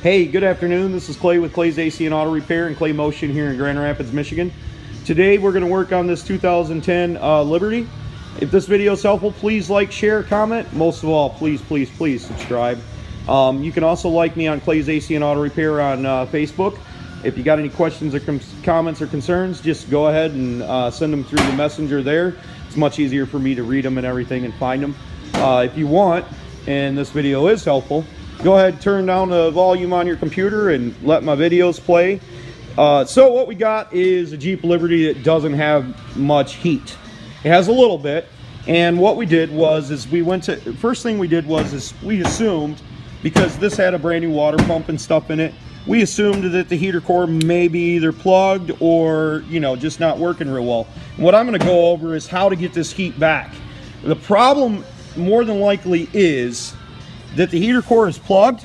Hey, good afternoon. This is Clay with Clay's AC and Auto Repair and Clay Motion here in Grand Rapids, Michigan. Today we're going to work on this 2010 Liberty. If this video is helpful, please like, share, comment. Most of all, please subscribe. You can also like me on Clay's AC and Auto Repair on Facebook. If you got any questions or comments or concerns, just go ahead and send them through the messenger there. It's much easier for me to read them and everything and find them. If you want, and this video is helpful, go ahead and turn down the volume on your computer and let my videos play. So what we got is a Jeep Liberty that doesn't have much heat. It has a little bit, and what we did was we assumed, because this had a brand new water pump and stuff in it, we assumed that the heater core may be either plugged or, you know, just not working real well. And what I'm going to go over is how to get this heat back. The problem more than likely is that the heater core is plugged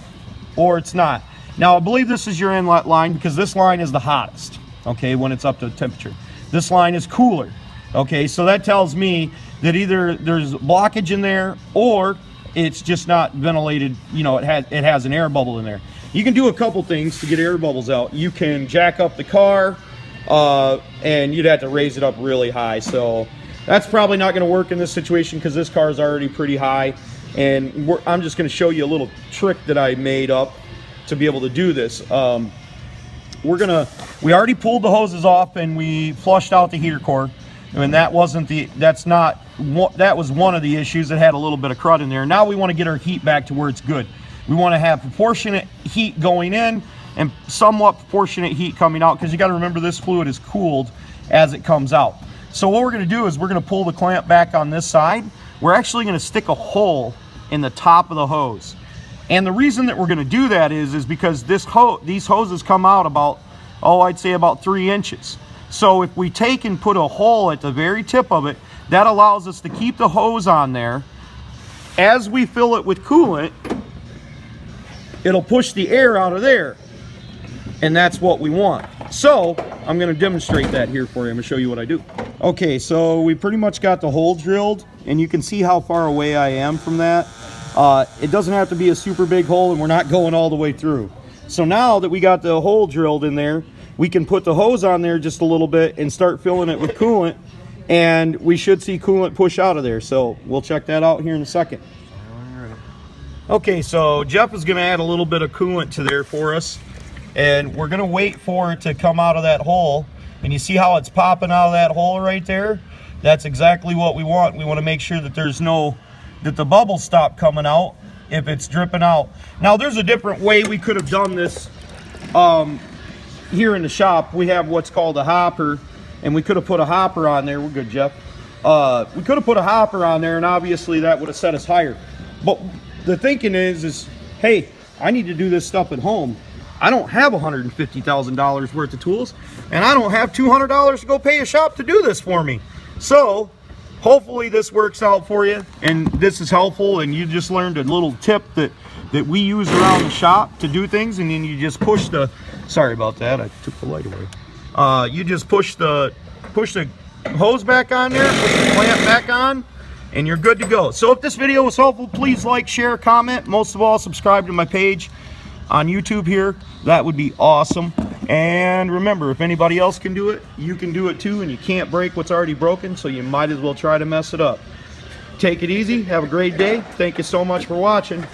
or it's not. Now I believe this is your inlet line because this line is the hottest, okay, when it's up to temperature. This line is cooler, okay, so that tells me that either there's blockage in there or it's just not ventilated, you know, it has an air bubble in there. You can do a couple things to get air bubbles out. You can jack up the car and you'd have to raise it up really high, so that's probably not going to work in this situation because this car is already pretty high. And I'm just going to show you a little trick that I made up to be able to do this. We already pulled the hoses off and we flushed out the heater core, and that was one of the issues. That had a little bit of crud in there. Now we want to get our heat back to where it's good. We want to have proportionate heat going in and somewhat proportionate heat coming out, because you got to remember this fluid is cooled as it comes out. So what we're going to do is we're going to pull the clamp back on this side. We're actually going to stick a hole in the top of the hose, and the reason that we're going to do that is because these hoses come out about, I'd say about 3 inches. So if we take and put a hole at the very tip of it, that allows us to keep the hose on there. As we fill it with coolant, it'll push the air out of there, and that's what we want. So I'm going to demonstrate that here for you. I'm going to show you what I do. Okay, so we pretty much got the hole drilled, and you can see how far away I am from that. It doesn't have to be a super big hole, and we're not going all the way through. So now that we got the hole drilled in there, we can put the hose on there just a little bit and start filling it with coolant, and we should see coolant push out of there. So we'll check that out here in a second. Okay, so Jeff is going to add a little bit of coolant to there for us, and we're going to wait for it to come out of that hole. And you see how it's popping out of that hole right there? That's exactly what we want. We want to make sure that that the bubbles stop coming out if it's dripping out. Now there's a different way we could have done this. Here in the shop we have what's called a hopper, and we could have put a hopper on there. We're good, Jeff. We could have put a hopper on there, and obviously that would have set us higher. But the thinking is hey, I need to do this stuff at home. I don't have $150,000 worth of tools, and I don't have $200 to go pay a shop to do this for me. So hopefully this works out for you, and this is helpful, and you just learned a little tip that we use around the shop to do things. And then you just push the, sorry about that, I took the light away. You just push the hose back on there, put the clamp back on, and you're good to go. So if this video was helpful, please like, share, comment. Most of all, subscribe to my page on YouTube here. That would be awesome. And remember, if anybody else can do it, you can do it too, and you can't break what's already broken, so you might as well try to mess it up. Take it easy. Have a great day. Thank you so much for watching.